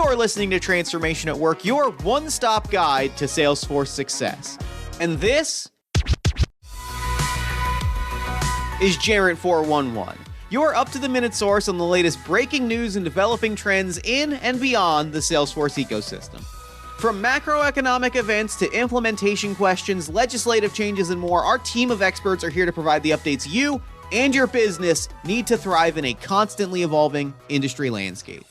You're listening to Transformation at Work, your one-stop guide to Salesforce success. And this is Jarrett 411, your up-to-the-minute source on the latest breaking news and developing trends in and beyond the Salesforce ecosystem. From macroeconomic events to implementation questions, legislative changes, and more, our team of experts are here to provide the updates you and your business need to thrive in a constantly evolving industry landscape.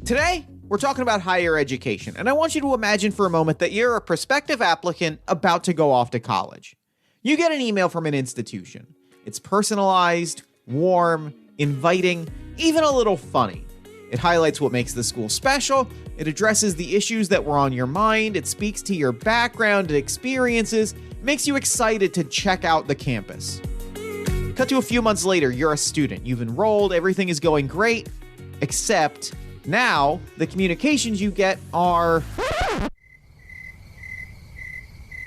Today, we're talking about higher education, and I want you to imagine for a moment that you're a prospective applicant about to go off to college. You get an email from an institution. It's personalized, warm, inviting, even a little funny. It highlights what makes the school special, it addresses the issues that were on your mind, it speaks to your background and experiences, makes you excited to check out the campus. Cut to a few months later, you're a student, you've enrolled, everything is going great, except now the communications you get are,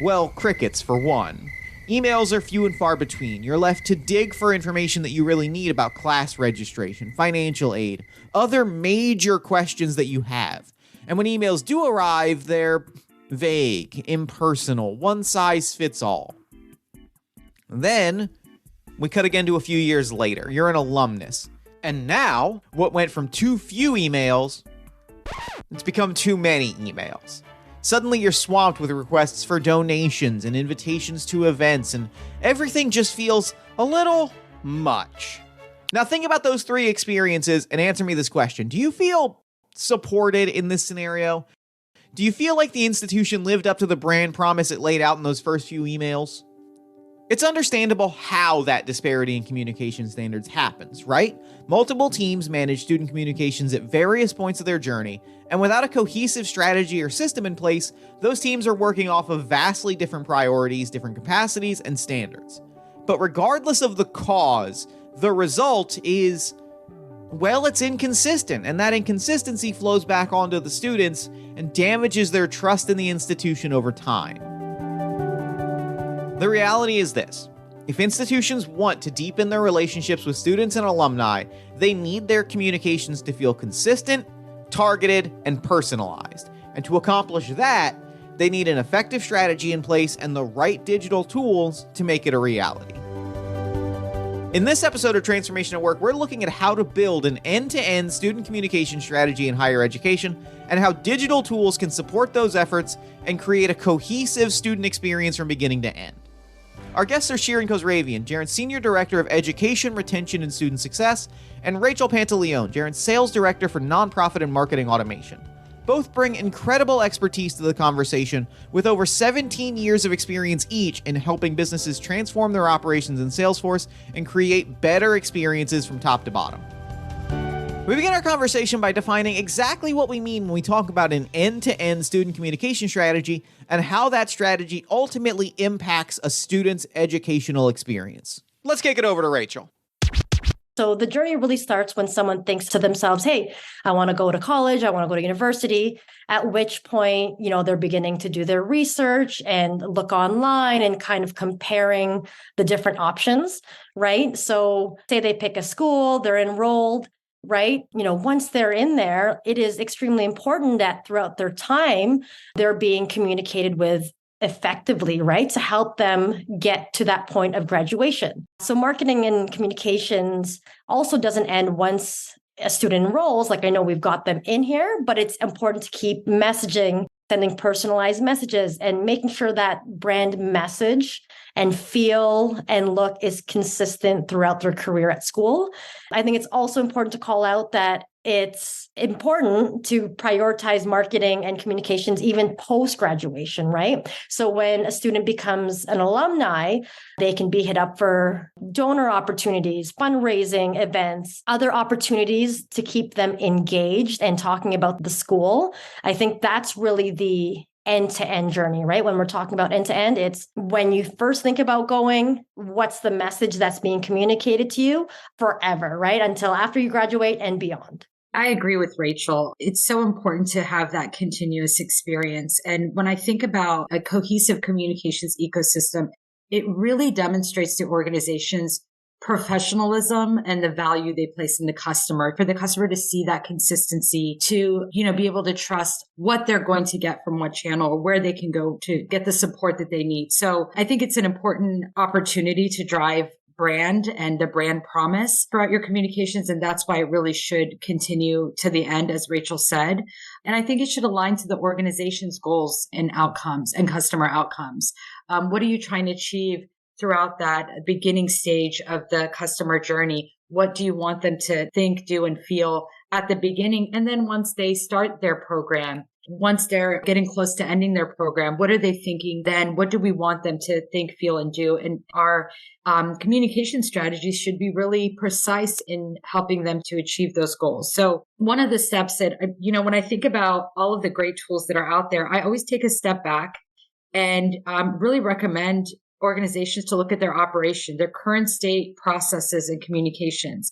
well, crickets for one. Emails are few and far between. You're left to dig for information that you really need about class registration, financial aid, other major questions that you have. And when emails do arrive, they're vague, impersonal, one size fits all. Then we cut again to a few years later. You're an alumnus. And now, what went from too few emails, it's become too many emails. Suddenly you're swamped with requests for donations and invitations to events, and everything just feels a little much. Now think about those three experiences and answer me this question. Do you feel supported in this scenario? Do you feel like the institution lived up to the brand promise it laid out in those first few emails? It's understandable how that disparity in communication standards happens, right? Multiple teams manage student communications at various points of their journey, and without a cohesive strategy or system in place, those teams are working off of vastly different priorities, different capacities, and standards. But regardless of the cause, the result is, well, it's inconsistent, and that inconsistency flows back onto the students and damages their trust in the institution over time. The reality is this. If institutions want to deepen their relationships with students and alumni, they need their communications to feel consistent, targeted, and personalized. And to accomplish that, they need an effective strategy in place and the right digital tools to make it a reality. In this episode of Transformation at Work, we're looking at how to build an end-to-end student communication strategy in higher education and how digital tools can support those efforts and create a cohesive student experience from beginning to end. Our guests are Shirin Khosravian, Jarrett's Senior Director of Education, Retention, and Student Success, and Rachel Pantaleone, Jarrett's Sales Director for Nonprofit and Marketing Automation. Both bring incredible expertise to the conversation, with over 17 years of experience each in helping businesses transform their operations in Salesforce and create better experiences from top to bottom. We begin our conversation by defining exactly what we mean when we talk about an end-to-end student communication strategy and how that strategy ultimately impacts a student's educational experience. Let's kick it over to Rachel. So the journey really starts when someone thinks to themselves, hey, I want to go to college, I want to go to university, at which point, they're beginning to do their research and look online and kind of comparing the different options, right? So say they pick a school, they're enrolled, right? Once they're in there, it is extremely important that throughout their time, they're being communicated with effectively, right? To help them get to that point of graduation. So marketing and communications also doesn't end once a student enrolls. Like I know we've got them in here, but it's important to keep messaging, sending personalized messages and making sure that brand message and feel and look is consistent throughout their career at school. I think it's also important to call out that it's important to prioritize marketing and communications even post-graduation, right? So when a student becomes an alumni, they can be hit up for donor opportunities, fundraising events, other opportunities to keep them engaged and talking about the school. I think that's really the end-to-end journey, right? When we're talking about end-to-end, it's when you first think about going, what's the message that's being communicated to you forever, right? Until after you graduate and beyond. I agree with Rachel. It's so important to have that continuous experience. And when I think about a cohesive communications ecosystem, it really demonstrates to organizations professionalism and the value they place in the customer, for the customer to see that consistency, to, be able to trust what they're going to get from what channel or where they can go to get the support that they need. So I think it's an important opportunity to drive brand and the brand promise throughout your communications. And that's why it really should continue to the end, as Rachel said. And I think it should align to the organization's goals and outcomes and customer outcomes. What are you trying to achieve throughout that beginning stage of the customer journey? What do you want them to think, do, and feel at the beginning? And then once they start their program, once they're getting close to ending their program, what are they thinking then? What do we want them to think, feel, and do? And our communication strategies should be really precise in helping them to achieve those goals. So one of the steps that, when I think about all of the great tools that are out there, I always take a step back and really recommend organizations to look at their operation, their current state, processes, and communications.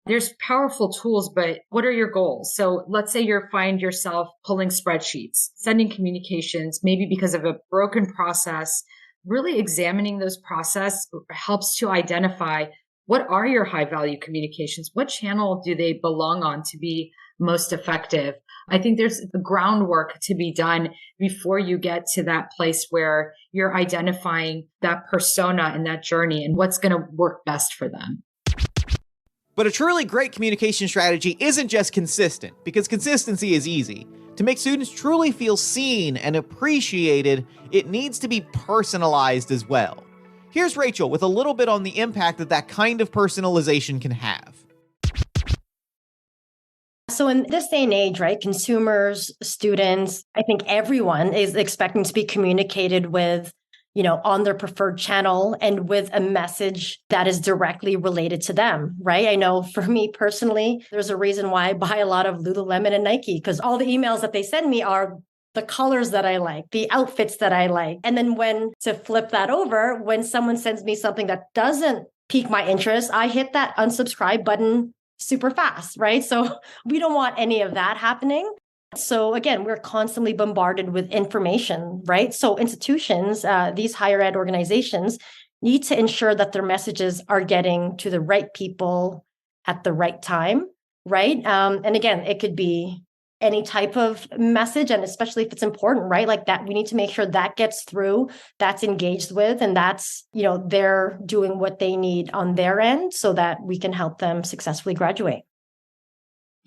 There's powerful tools, but what are your goals? So let's say you find yourself pulling spreadsheets, sending communications, maybe because of a broken process. Really examining those processes helps to identify what are your high value communications? What channel do they belong on to be most effective? I think there's groundwork to be done before you get to that place where you're identifying that persona and that journey and what's going to work best for them. But a truly great communication strategy isn't just consistent, because consistency is easy. To make students truly feel seen and appreciated, it needs to be personalized as well. Here's Rachel with a little bit on the impact that kind of personalization can have. So in this day and age, right, consumers, students, I think everyone is expecting to be communicated with, on their preferred channel and with a message that is directly related to them, right? I know for me personally, there's a reason why I buy a lot of Lululemon and Nike, because all the emails that they send me are the colors that I like, the outfits that I like. And then to flip that over, when someone sends me something that doesn't pique my interest, I hit that unsubscribe button super fast, right? So we don't want any of that happening. So again, we're constantly bombarded with information, right? So institutions, these higher ed organizations need to ensure that their messages are getting to the right people at the right time, right? And again, it could be any type of message, and especially if it's important, right? Like that, we need to make sure that gets through, that's engaged with, and that's, they're doing what they need on their end so that we can help them successfully graduate.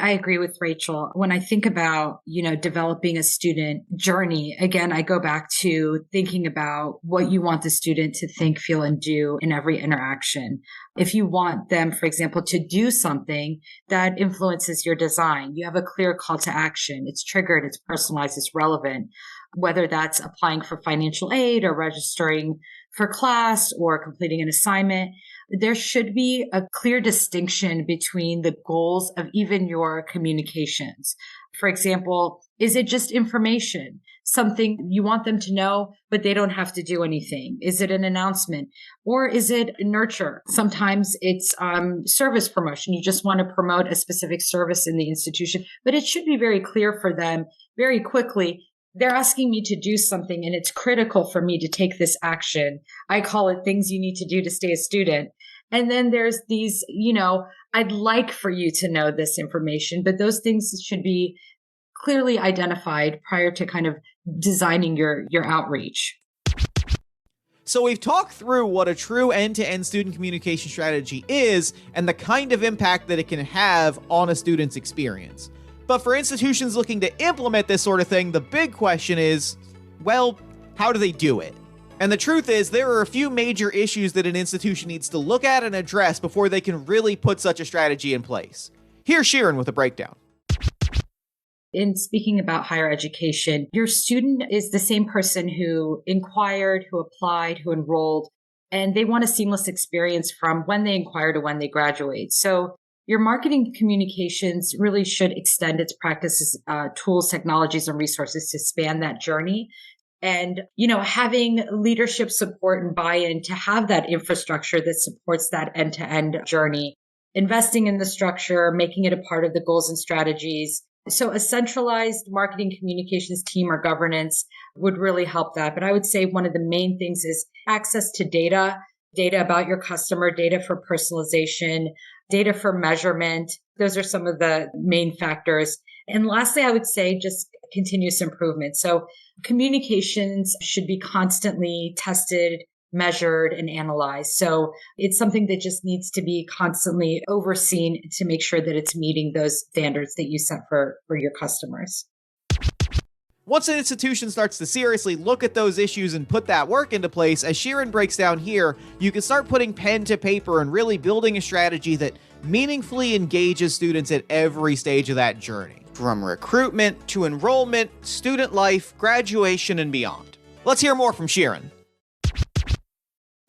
I agree with Rachel. When I think about, developing a student journey, again, I go back to thinking about what you want the student to think, feel, and do in every interaction. If you want them, for example, to do something that influences your design, you have a clear call to action. It's triggered, it's personalized, it's relevant, whether that's applying for financial aid or registering for class or completing an assignment. There should be a clear distinction between the goals of even your communications. For example, is it just information? Something you want them to know, but they don't have to do anything? Is it an announcement? Or is it nurture? Sometimes it's service promotion. You just want to promote a specific service in the institution, but it should be very clear for them very quickly. They're asking me to do something and it's critical for me to take this action. I call it things you need to do to stay a student. And then there's these, I'd like for you to know this information, but those things should be clearly identified prior to kind of designing your outreach. So we've talked through what a true end-to-end student communication strategy is and the kind of impact that it can have on a student's experience. But for institutions looking to implement this sort of thing, the big question is, well, how do they do it? And the truth is, there are a few major issues that an institution needs to look at and address before they can really put such a strategy in place. Here's Sharon with a breakdown. In speaking about higher education, your student is the same person who inquired, who applied, who enrolled, and they want a seamless experience from when they inquire to when they graduate. So your marketing communications really should extend its practices, tools, technologies, and resources to span that journey. And, having leadership support and buy-in to have that infrastructure that supports that end-to-end journey, investing in the structure, making it a part of the goals and strategies. So a centralized marketing communications team or governance would really help that. But I would say one of the main things is access to data data about your customer, data for personalization, data for measurement. Those are some of the main factors. And lastly, I would say just continuous improvement. So communications should be constantly tested, measured, and analyzed. So it's something that just needs to be constantly overseen to make sure that it's meeting those standards that you set for your customers. Once an institution starts to seriously look at those issues and put that work into place, as Sharon breaks down here, you can start putting pen to paper and really building a strategy that meaningfully engages students at every stage of that journey, from recruitment to enrollment, student life, graduation, and beyond. Let's hear more from Sharon.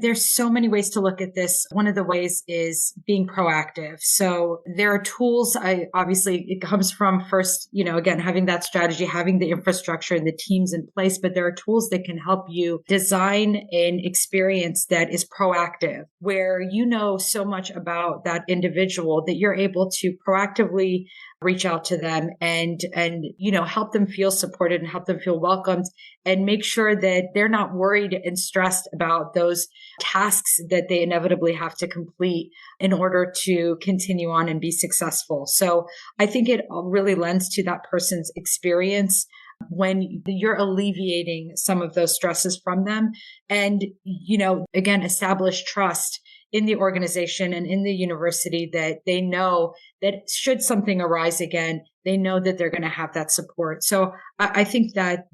There's so many ways to look at this. One of the ways is being proactive. So there are tools. Obviously it comes from first, again, having that strategy, having the infrastructure and the teams in place, but there are tools that can help you design an experience that is proactive, where you know so much about that individual that you're able to proactively reach out to them and help them feel supported and help them feel welcomed, and make sure that they're not worried and stressed about those tasks that they inevitably have to complete in order to continue on and be successful. So I think it really lends to that person's experience when you're alleviating some of those stresses from them, and again, establish trust in the organization and in the university that they know that should something arise again, they know that they're going to have that support. So I think that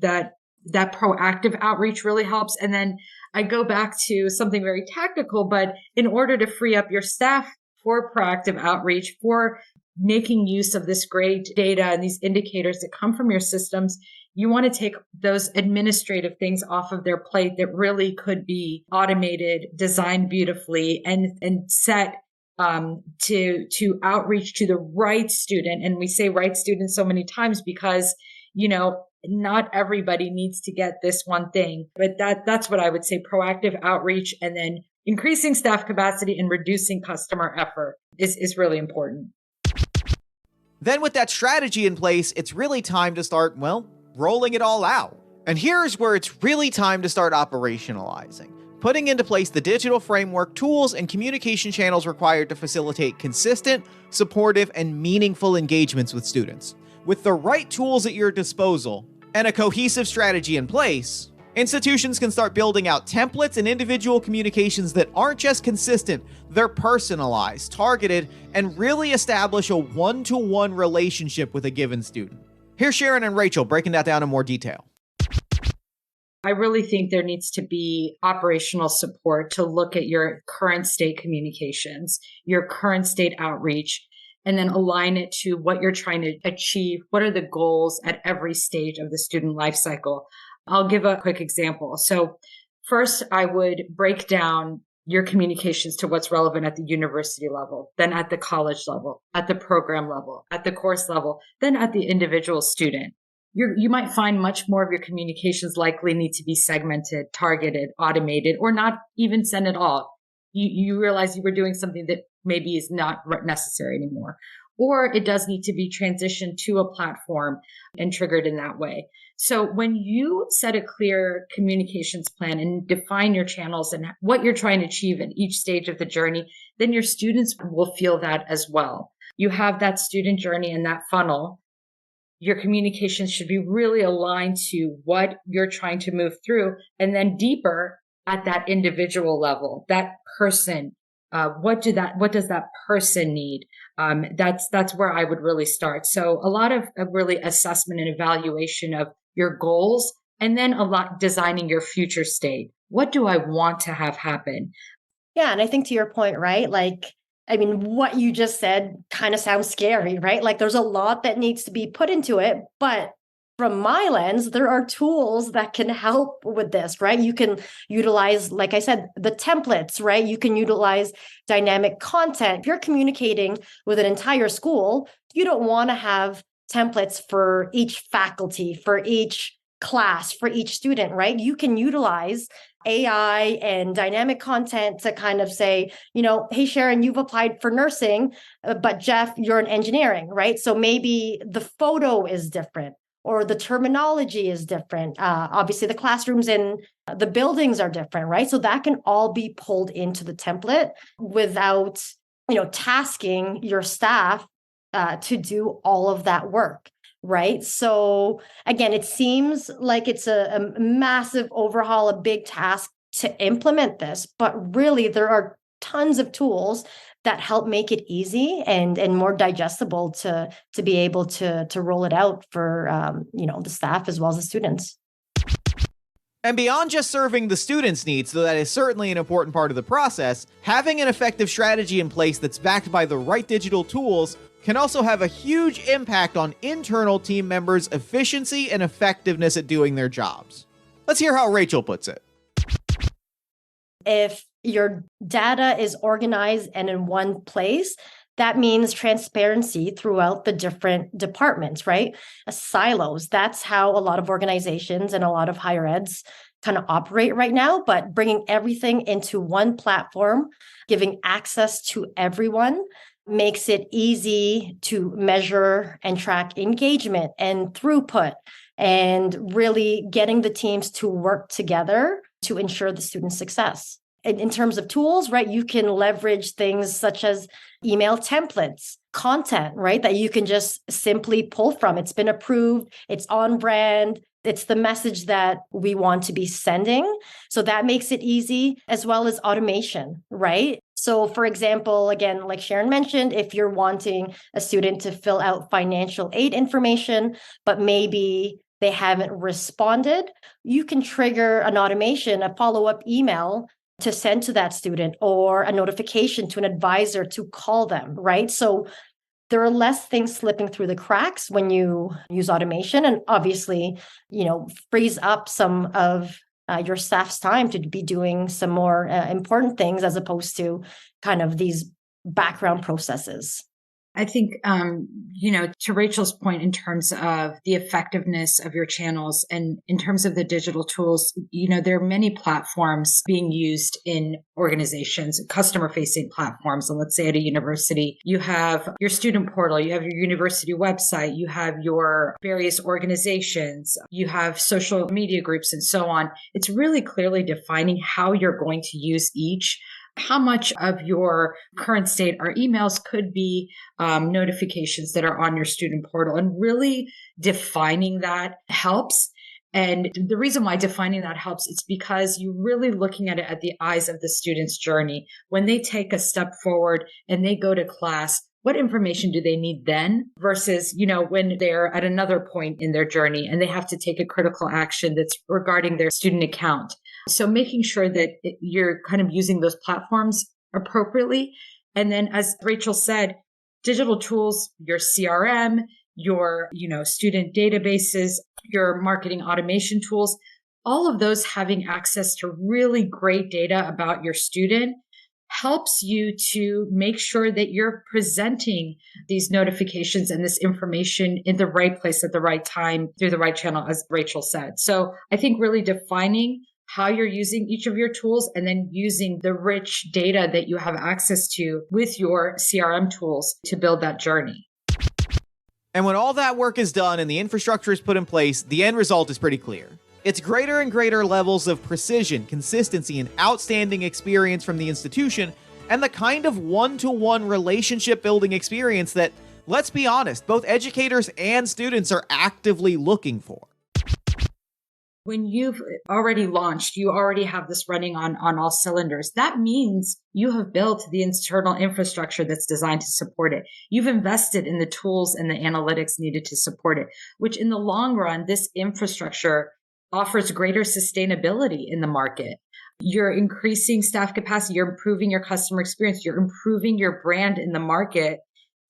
proactive outreach really helps. And then I go back to something very tactical, but in order to free up your staff for proactive outreach, for making use of this great data and these indicators that come from your systems, you want to take those administrative things off of their plate that really could be automated, designed beautifully, and set to outreach to the right student. And we say right student so many times because, not everybody needs to get this one thing, but that's what I would say. Proactive outreach, and then increasing staff capacity and reducing customer effort is really important. Then with that strategy in place, it's really time to start, rolling it all out. And here's where it's really time to start operationalizing, putting into place the digital framework, tools, and communication channels required to facilitate consistent, supportive, and meaningful engagements with students. With the right tools at your disposal and a cohesive strategy in place, institutions can start building out templates and individual communications that aren't just consistent, they're personalized, targeted, and really establish a one-to-one relationship with a given student. Here's Sharon and Rachel breaking that down in more detail. I really think there needs to be operational support to look at your current state communications, your current state outreach, and then align it to what you're trying to achieve. What are the goals at every stage of the student life cycle? I'll give a quick example. So first, I would break down your communications to what's relevant at the university level, then at the college level, at the program level, at the course level, then at the individual student. You might find much more of your communications likely need to be segmented, targeted, automated, or not even sent at all. You realize you were doing something that maybe is not necessary anymore. Or it does need to be transitioned to a platform and triggered in that way. So when you set a clear communications plan and define your channels and what you're trying to achieve at each stage of the journey, then your students will feel that as well. You have that student journey and that funnel. Your communications should be really aligned to what you're trying to move through, and then deeper at that individual level, that person. What does that person need? That's where I would really start. So a lot of really assessment and evaluation of your goals, and then a lot designing your future state. What do I want to have happen? Yeah. And I think to your point, right? What you just said kind of sounds scary, right? Like there's a lot that needs to be put into it, but from my lens, there are tools that can help with this, right? You can utilize, like I said, the templates, right? You can utilize dynamic content. If you're communicating with an entire school, you don't want to have templates for each faculty, for each class, for each student, right? You can utilize AI and dynamic content to kind of say, hey, Sharon, you've applied for nursing, but Jeff, you're in engineering, right? So maybe the photo is different, or the terminology is different. Obviously, the classrooms and the buildings are different, right? So that can all be pulled into the template without, tasking your staff to do all of that work. Right. So again, it seems like it's a massive overhaul, a big task to implement this, but really there are tons of tools that help make it easy and more digestible to be able to roll it out for the staff as well as the students. And beyond just serving the students' needs, though that is certainly an important part of the process, having an effective strategy in place that's backed by the right digital tools can also have a huge impact on internal team members' efficiency and effectiveness at doing their jobs. Let's hear how Rachel puts it. If your data is organized and in one place, that means transparency throughout the different departments, right? Silos. That's how a lot of organizations and a lot of higher eds kind of operate right now, but bringing everything into one platform, giving access to everyone makes it easy to measure and track engagement and throughput and really getting the teams to work together to ensure the student success. In terms of tools, right, you can leverage things such as email templates, content, right, that you can just simply pull from. It's been approved, it's on brand, it's the message that we want to be sending. So that makes it easy, as well as automation, right? So for example, again, like Sharon mentioned, if you're wanting a student to fill out financial aid information, but maybe they haven't responded, you can trigger an automation, a follow-up email to send to that student or a notification to an advisor to call them, right? So there are less things slipping through the cracks when you use automation, and obviously, frees up some of your staff's time to be doing some more important things as opposed to kind of these background processes. I think, to Rachel's point in terms of the effectiveness of your channels and in terms of the digital tools, there are many platforms being used in organizations, customer facing platforms. And let's say at a university, you have your student portal, you have your university website, you have your various organizations, you have social media groups and so on. It's really clearly defining how you're going to use each. How much of your current state or emails could be notifications that are on your student portal, and really defining that helps. And the reason why defining that helps is because you're really looking at it at the eyes of the student's journey. When they take a step forward and they go to class, what information do they need then versus, when they're at another point in their journey and they have to take a critical action that's regarding their student account. So making sure that you're kind of using those platforms appropriately. And then, as Rachel said, digital tools, your CRM, your, student databases, your marketing automation tools, all of those having access to really great data about your student helps you to make sure that you're presenting these notifications and this information in the right place at the right time through the right channel, as Rachel said. So I think really defining how you're using each of your tools and then using the rich data that you have access to with your CRM tools to build that journey. And when all that work is done and the infrastructure is put in place, the end result is pretty clear. It's greater and greater levels of precision, consistency, and outstanding experience from the institution, and the kind of one-to-one relationship building experience that, let's be honest, both educators and students are actively looking for. When you've already launched, you already have this running on all cylinders. That means you have built the internal infrastructure that's designed to support it. You've invested in the tools and the analytics needed to support it, which in the long run, this infrastructure offers greater sustainability in the market. You're increasing staff capacity. You're improving your customer experience. You're improving your brand in the market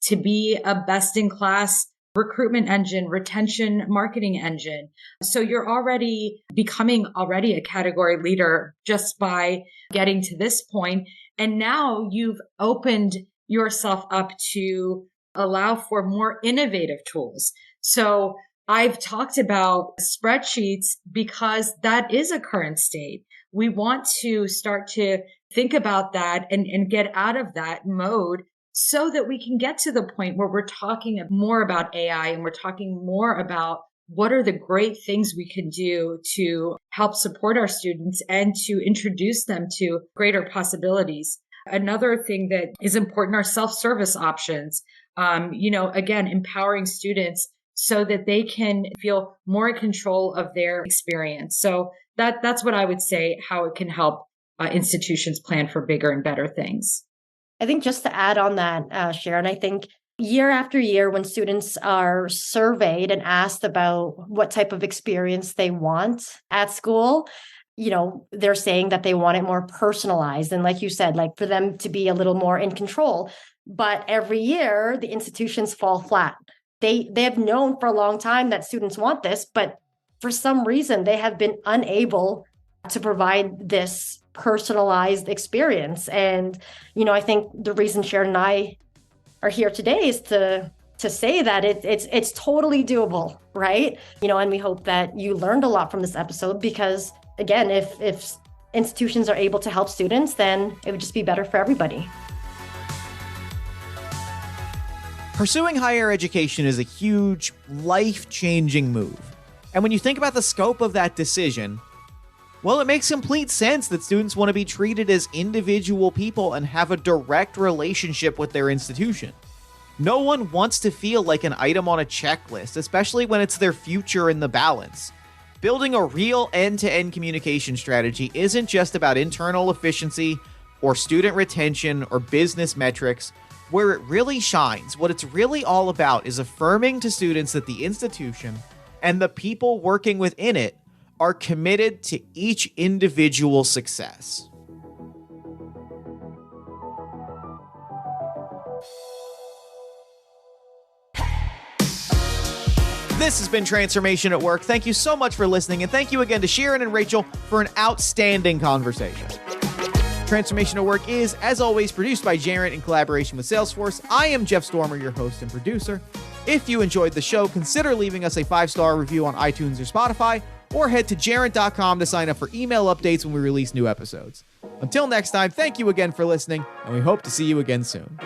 to be a best-in-class recruitment engine, retention marketing engine. So you're already becoming a category leader just by getting to this point. And now you've opened yourself up to allow for more innovative tools. So I've talked about spreadsheets because that is a current state. We want to start to think about that and get out of that mode so that we can get to the point where we're talking more about AI and we're talking more about what are the great things we can do to help support our students and to introduce them to greater possibilities. Another thing that is important are self-service options. Again, empowering students so that they can feel more in control of their experience. So that's what I would say, how it can help institutions plan for bigger and better things. I think just to add on that, Sharon, I think year after year, when students are surveyed and asked about what type of experience they want at school, they're saying that they want it more personalized. And like you said, like for them to be a little more in control. But every year, the institutions fall flat. They have known for a long time that students want this, but for some reason, they have been unable to provide this personalized experience. And, I think the reason Sharon and I are here today is to say that it's totally doable, right? And we hope that you learned a lot from this episode because, again, if institutions are able to help students, then it would just be better for everybody. Pursuing higher education is a huge, life-changing move. And when you think about the scope of that decision, well, it makes complete sense that students want to be treated as individual people and have a direct relationship with their institution. No one wants to feel like an item on a checklist, especially when it's their future in the balance. Building a real end-to-end communication strategy isn't just about internal efficiency or student retention or business metrics. Where it really shines, what it's really all about is affirming to students that the institution and the people working within it are committed to each individual success. This has been Transformation at Work. Thank you so much for listening, and thank you again to Sharon and Rachel for an outstanding conversation. Transformation at Work is, as always, produced by Jarrett in collaboration with Salesforce. I am Jeff Stormer, your host and producer. If you enjoyed the show, consider leaving us a 5-star review on iTunes or Spotify, or head to jarrett.com to sign up for email updates when we release new episodes. Until next time, thank you again for listening, and we hope to see you again soon.